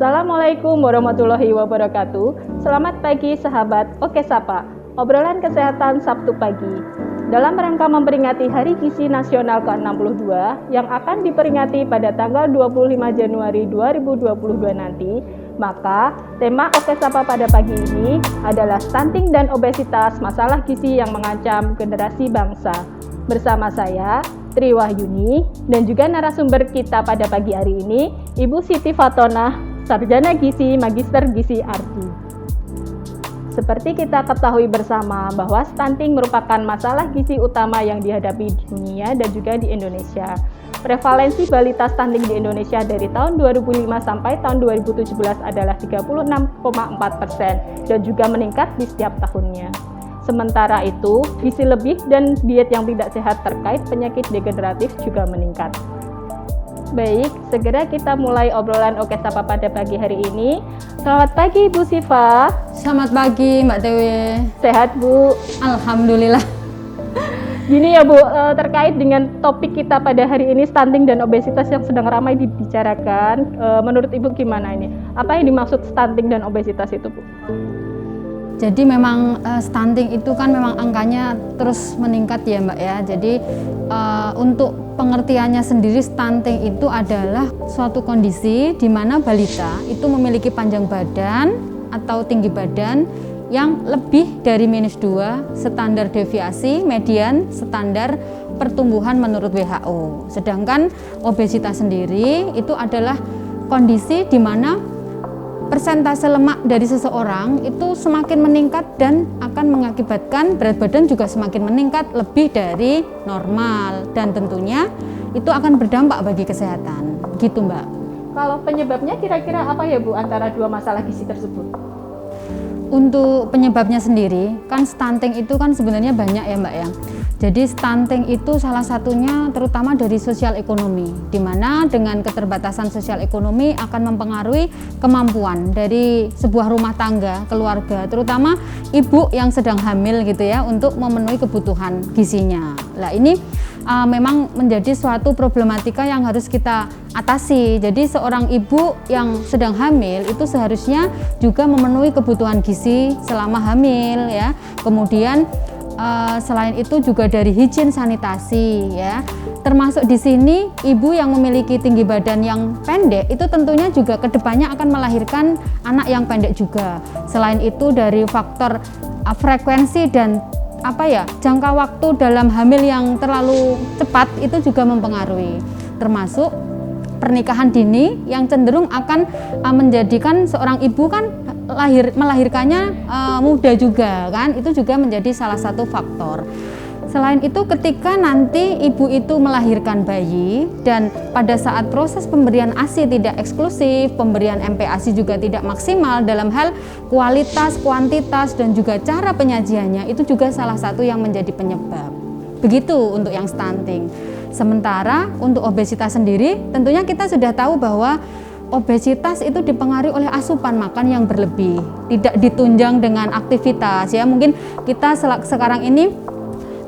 Assalamualaikum warahmatullahi wabarakatuh. Selamat pagi sahabat Oke Sapa. Obrolan kesehatan Sabtu pagi. Dalam rangka memperingati Hari Gizi Nasional ke-62 yang akan diperingati pada tanggal 25 Januari 2022 nanti, maka tema Oke Sapa pada pagi ini adalah stunting dan obesitas, masalah gizi yang mengancam generasi bangsa. Bersama saya, Tri Wahyuni, dan juga narasumber kita pada pagi hari ini, Ibu Siti Fatonah, Sarjana Gizi, Magister Gizi Ardi. Seperti kita ketahui bersama bahwa stunting merupakan masalah gizi utama yang dihadapi di dunia dan juga di Indonesia. Prevalensi balita stunting di Indonesia dari tahun 2005 sampai tahun 2017 adalah 36,4% dan juga meningkat di setiap tahunnya. Sementara itu, gizi lebih dan diet yang tidak sehat terkait penyakit degeneratif juga meningkat. Baik, segera kita mulai obrolan Oke Sapa pada pagi hari ini. Selamat pagi Bu Siva. Selamat pagi Mbak Dewi. Sehat Bu? Alhamdulillah. Gini ya Bu, terkait dengan topik kita pada hari ini, stunting dan obesitas yang sedang ramai dibicarakan. Menurut Ibu gimana ini? Apa yang dimaksud stunting dan obesitas itu Bu? Jadi memang stunting itu kan memang angkanya terus meningkat ya Mbak ya. Jadi untuk pengertiannya sendiri, stunting itu adalah suatu kondisi di mana balita itu memiliki panjang badan atau tinggi badan yang lebih dari -2 standar deviasi median standar pertumbuhan menurut WHO. Sedangkan obesitas sendiri itu adalah kondisi di mana persentase lemak dari seseorang itu semakin meningkat dan akan mengakibatkan berat badan juga semakin meningkat lebih dari normal, dan tentunya itu akan berdampak bagi kesehatan. Gitu Mbak. Kalau penyebabnya kira-kira apa ya Bu antara dua masalah gizi tersebut? Untuk penyebabnya sendiri, kan stunting itu kan sebenarnya banyak ya Mbak ya. Jadi stunting itu salah satunya terutama dari sosial ekonomi, di mana dengan keterbatasan sosial ekonomi akan mempengaruhi kemampuan dari sebuah rumah tangga, keluarga, terutama ibu yang sedang hamil gitu ya, untuk memenuhi kebutuhan gizinya. Nah ini memang menjadi suatu problematika yang harus kita atasi. Jadi seorang ibu yang sedang hamil itu seharusnya juga memenuhi kebutuhan gizi selama hamil ya. Kemudian selain itu juga dari higien sanitasi ya, termasuk di sini ibu yang memiliki tinggi badan yang pendek itu tentunya juga kedepannya akan melahirkan anak yang pendek juga. Selain itu dari faktor frekuensi dan jangka waktu dalam hamil yang terlalu cepat itu juga mempengaruhi, termasuk pernikahan dini yang cenderung akan menjadikan seorang ibu kan melahirkannya muda juga kan, itu juga menjadi salah satu faktor. Selain itu ketika nanti ibu itu melahirkan bayi dan pada saat proses pemberian ASI tidak eksklusif, pemberian MPASI juga tidak maksimal dalam hal kualitas, kuantitas dan juga cara penyajiannya, itu juga salah satu yang menjadi penyebab. Begitu untuk yang stunting. Sementara untuk obesitas sendiri tentunya kita sudah tahu bahwa obesitas itu dipengaruhi oleh asupan makan yang berlebih, tidak ditunjang dengan aktivitas ya. Mungkin kita sekarang ini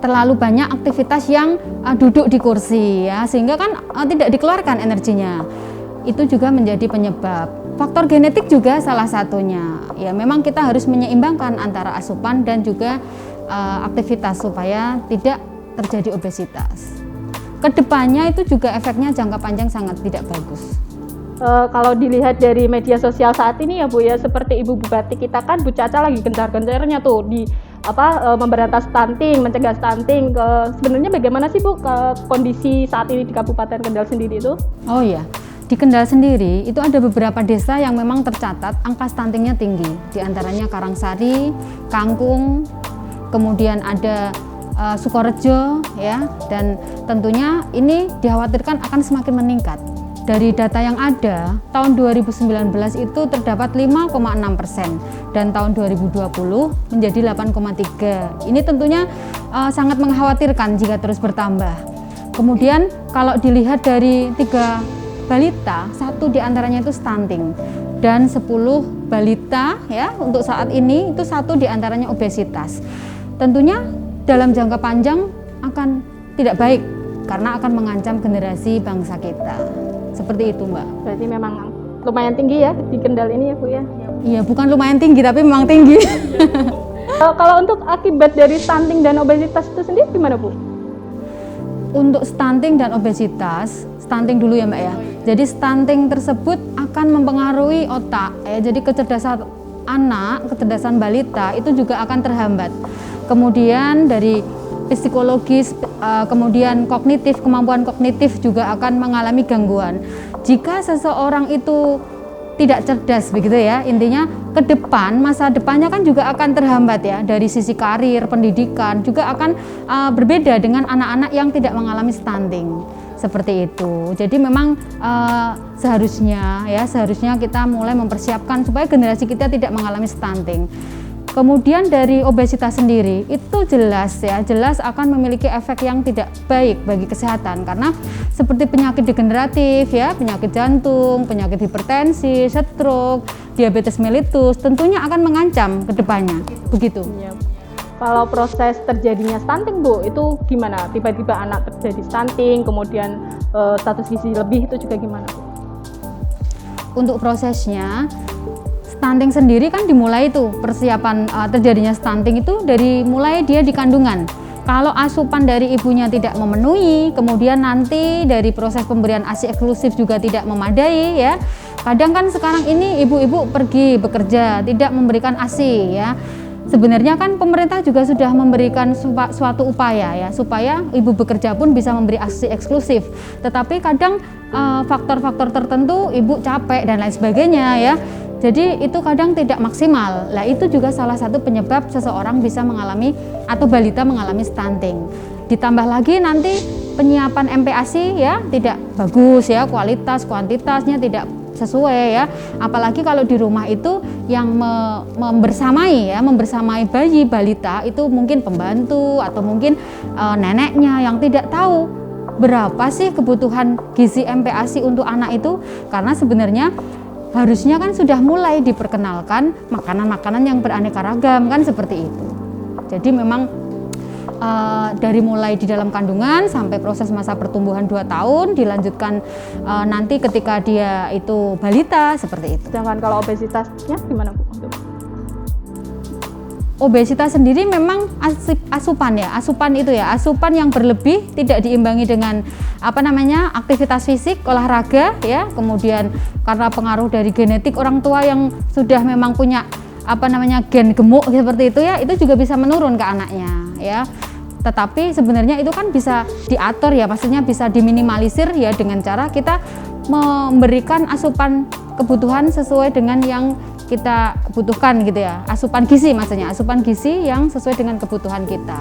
terlalu banyak aktivitas yang duduk di kursi ya, sehingga kan tidak dikeluarkan energinya. Itu juga menjadi penyebab. Faktor genetik juga salah satunya. Ya memang kita harus menyeimbangkan antara asupan dan juga aktivitas supaya tidak terjadi obesitas. Kedepannya itu juga efeknya jangka panjang sangat tidak bagus. Kalau dilihat dari media sosial saat ini ya Bu ya, seperti Ibu Bupati kita kan Bu Caca lagi gencar-gencarnya tuh di memberantas stunting, mencegah stunting. Sebenarnya bagaimana sih Bu kondisi saat ini di Kabupaten Kendal sendiri itu? Oh iya, di Kendal sendiri itu ada beberapa desa yang memang tercatat angka stuntingnya tinggi. Di antaranya Karangsari, Kangkung, kemudian ada Sukorejo ya, dan tentunya ini dikhawatirkan akan semakin meningkat. Dari data yang ada, tahun 2019 itu terdapat 5,6% dan tahun 2020 menjadi 8,3%. Ini tentunya sangat mengkhawatirkan jika terus bertambah. Kemudian kalau dilihat dari 3 balita, 1 diantaranya itu stunting dan 10 balita ya untuk saat ini itu 1 diantaranya obesitas. Tentunya dalam jangka panjang akan tidak baik karena akan mengancam generasi bangsa kita. Seperti itu Mbak. Berarti memang lumayan tinggi ya di Kendal ini ya Bu ya. Iya, bukan lumayan tinggi tapi memang tinggi. Kalau untuk akibat dari stunting dan obesitas itu sendiri gimana Bu? Untuk stunting dan obesitas, stunting dulu ya Mbak ya. Jadi stunting tersebut akan mempengaruhi otak ya. Jadi kecerdasan anak, kecerdasan balita itu juga akan terhambat. Kemudian dari psikologis, kemudian kognitif, kemampuan kognitif juga akan mengalami gangguan. Jika seseorang itu tidak cerdas begitu ya, intinya ke depan, masa depannya kan juga akan terhambat ya, dari sisi karir, pendidikan juga akan berbeda dengan anak-anak yang tidak mengalami stunting seperti itu. Jadi memang seharusnya kita mulai mempersiapkan supaya generasi kita tidak mengalami stunting. Kemudian dari obesitas sendiri itu jelas akan memiliki efek yang tidak baik bagi kesehatan, karena seperti penyakit degeneratif ya, penyakit jantung, penyakit hipertensi, stroke, diabetes mellitus tentunya akan mengancam ke depannya. Begitu. Ya. Kalau proses terjadinya stunting Bu, itu gimana? Tiba-tiba anak terjadi stunting, kemudian status gizi lebih itu juga gimana Bu? Untuk prosesnya, stunting sendiri kan dimulai itu persiapan terjadinya stunting itu dari mulai dia di kandungan. Kalau asupan dari ibunya tidak memenuhi, kemudian nanti dari proses pemberian ASI eksklusif juga tidak memadai ya. Kadang kan sekarang ini ibu-ibu pergi bekerja tidak memberikan ASI ya. Sebenarnya kan pemerintah juga sudah memberikan suatu upaya ya supaya ibu bekerja pun bisa memberi ASI eksklusif. Tetapi kadang faktor-faktor tertentu ibu capek dan lain sebagainya ya. Jadi itu kadang tidak maksimal. Lah itu juga salah satu penyebab seseorang bisa mengalami atau balita mengalami stunting. Ditambah lagi nanti penyiapan MPASI ya tidak bagus ya, kualitas kuantitasnya tidak sesuai ya. Apalagi kalau di rumah itu yang membersamai bayi balita itu mungkin pembantu atau mungkin neneknya yang tidak tahu berapa sih kebutuhan gizi MPASI untuk anak itu, karena sebenarnya harusnya kan sudah mulai diperkenalkan makanan-makanan yang beraneka ragam kan seperti itu. Jadi memang dari mulai di dalam kandungan sampai proses masa pertumbuhan 2 tahun dilanjutkan nanti ketika dia itu balita seperti itu. Sedangkan kalau obesitasnya gimana Bu? Obesitas sendiri memang asupan yang berlebih tidak diimbangi dengan aktivitas fisik, olahraga ya, kemudian karena pengaruh dari genetik orang tua yang sudah memang punya gen gemuk seperti itu ya, itu juga bisa menurun ke anaknya ya. Tetapi sebenarnya itu kan bisa diatur ya, maksudnya bisa diminimalisir ya dengan cara kita memberikan asupan kebutuhan sesuai dengan yang kita butuhkan gitu ya, asupan gizi yang sesuai dengan kebutuhan kita.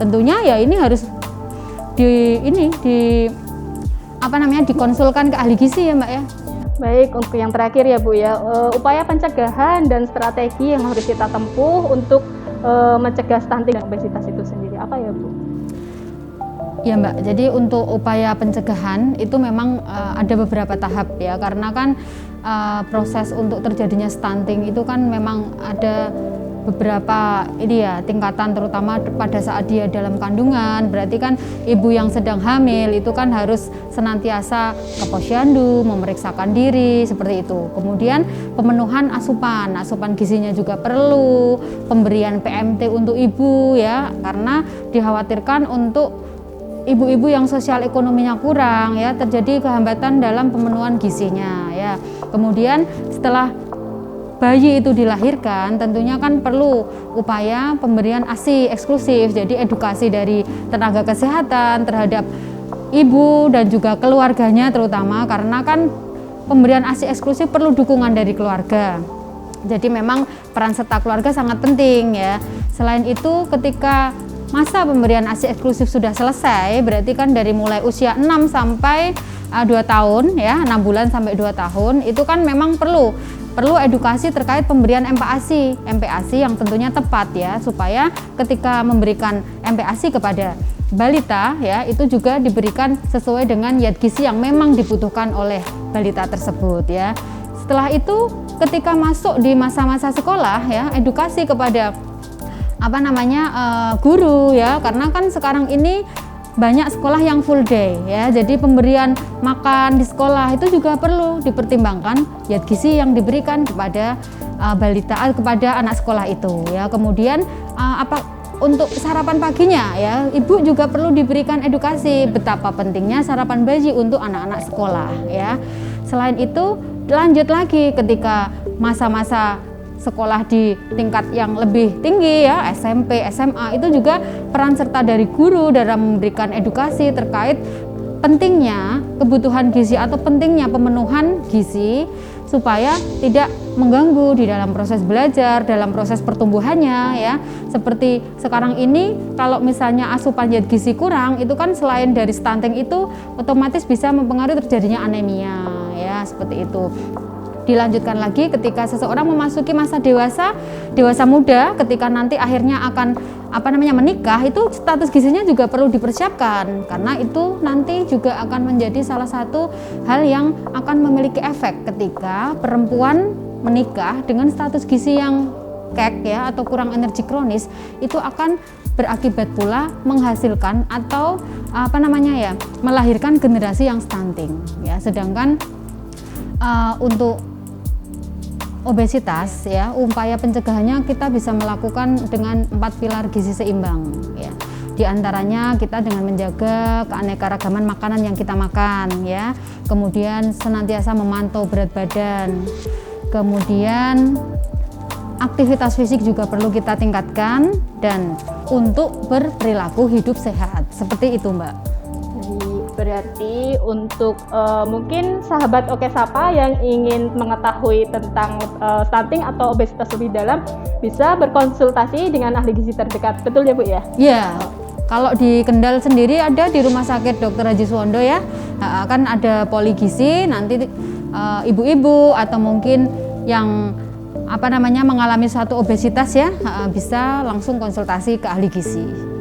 Tentunya ya ini harus dikonsulkan ke ahli gizi ya Mbak ya. Baik, untuk yang terakhir ya Bu ya, upaya pencegahan dan strategi yang harus kita tempuh untuk mencegah stunting dan obesitas itu sendiri apa ya Bu? Ya Mbak, jadi untuk upaya pencegahan itu memang ada beberapa tahap ya, karena kan proses untuk terjadinya stunting itu kan memang ada beberapa tingkatan, terutama pada saat dia dalam kandungan. Berarti kan ibu yang sedang hamil itu kan harus senantiasa ke posyandu, memeriksakan diri seperti itu. Kemudian pemenuhan asupan gizinya juga perlu, pemberian PMT untuk ibu ya, karena dikhawatirkan untuk ibu-ibu yang sosial ekonominya kurang ya, terjadi kehambatan dalam pemenuhan gizinya ya. Kemudian setelah bayi itu dilahirkan tentunya kan perlu upaya pemberian ASI eksklusif, jadi edukasi dari tenaga kesehatan terhadap ibu dan juga keluarganya terutama, karena kan pemberian ASI eksklusif perlu dukungan dari keluarga. Jadi memang peran serta keluarga sangat penting ya. Selain itu ketika masa pemberian ASI eksklusif sudah selesai, berarti kan dari mulai usia 6 sampai 2 tahun ya, 6 bulan sampai 2 tahun itu kan memang perlu edukasi terkait pemberian MPASI yang tentunya tepat ya, supaya ketika memberikan MPASI kepada balita ya, itu juga diberikan sesuai dengan zat gizi yang memang dibutuhkan oleh balita tersebut ya. Setelah itu ketika masuk di masa-masa sekolah ya, edukasi kepada guru ya, karena kan sekarang ini banyak sekolah yang full day ya. Jadi pemberian makan di sekolah itu juga perlu dipertimbangkan zat gizi yang diberikan kepada balita, kepada anak sekolah itu ya. Kemudian untuk sarapan paginya ya, ibu juga perlu diberikan edukasi betapa pentingnya sarapan bayi untuk anak-anak sekolah ya. Selain itu lanjut lagi ketika masa-masa sekolah di tingkat yang lebih tinggi ya, SMP, SMA, itu juga peran serta dari guru dalam memberikan edukasi terkait pentingnya kebutuhan gizi atau pentingnya pemenuhan gizi supaya tidak mengganggu di dalam proses belajar, dalam proses pertumbuhannya ya. Seperti sekarang ini kalau misalnya asupan zat gizi kurang, itu kan selain dari stunting itu otomatis bisa mempengaruhi terjadinya anemia ya, seperti itu. Dilanjutkan lagi ketika seseorang memasuki masa dewasa muda, ketika nanti akhirnya akan menikah, itu status gizinya juga perlu dipersiapkan karena itu nanti juga akan menjadi salah satu hal yang akan memiliki efek ketika perempuan menikah dengan status gizi yang kek ya atau kurang energi kronis, itu akan berakibat pula menghasilkan atau melahirkan generasi yang stunting ya. Sedangkan untuk obesitas ya, upaya pencegahannya kita bisa melakukan dengan 4 pilar gizi seimbang ya. Di antaranya kita dengan menjaga keanekaragaman makanan yang kita makan ya. Kemudian senantiasa memantau berat badan. Kemudian aktivitas fisik juga perlu kita tingkatkan dan untuk berperilaku hidup sehat. Seperti itu, Mbak. Berarti untuk mungkin sahabat Oke Sapa yang ingin mengetahui tentang stunting atau obesitas lebih dalam bisa berkonsultasi dengan ahli gizi terdekat, betul ya Bu ya? Iya, kalau di Kendal sendiri ada di Rumah Sakit Dr. Haji Suwondo ya, kan ada poligizi, nanti ibu-ibu atau mungkin yang mengalami suatu obesitas ya, bisa langsung konsultasi ke ahli gizi.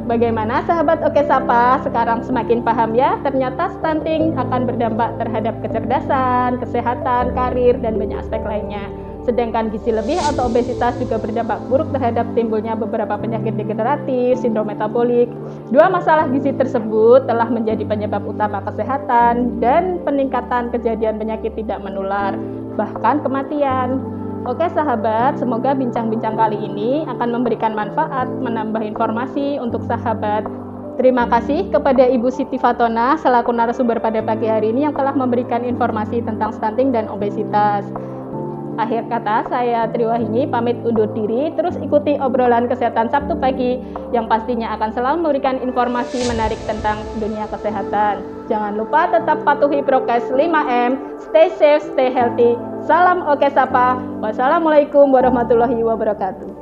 Bagaimana sahabat Oke Sapa, sekarang semakin paham ya, ternyata stunting akan berdampak terhadap kecerdasan, kesehatan, karir, dan banyak aspek lainnya. Sedangkan gizi lebih atau obesitas juga berdampak buruk terhadap timbulnya beberapa penyakit degeneratif, sindrom metabolik. Dua masalah gizi tersebut telah menjadi penyebab utama kesehatan dan peningkatan kejadian penyakit tidak menular, bahkan kematian. Oke sahabat, semoga bincang-bincang kali ini akan memberikan manfaat, menambah informasi untuk sahabat. Terima kasih kepada Ibu Siti Fatona selaku narasumber pada pagi hari ini yang telah memberikan informasi tentang stunting dan obesitas. Akhir kata, saya Triwahini pamit undur diri, terus ikuti obrolan kesehatan Sabtu pagi yang pastinya akan selalu memberikan informasi menarik tentang dunia kesehatan. Jangan lupa tetap patuhi prokes 5M, stay safe, stay healthy. Salam Oke Sapa. Wassalamualaikum warahmatullahi wabarakatuh.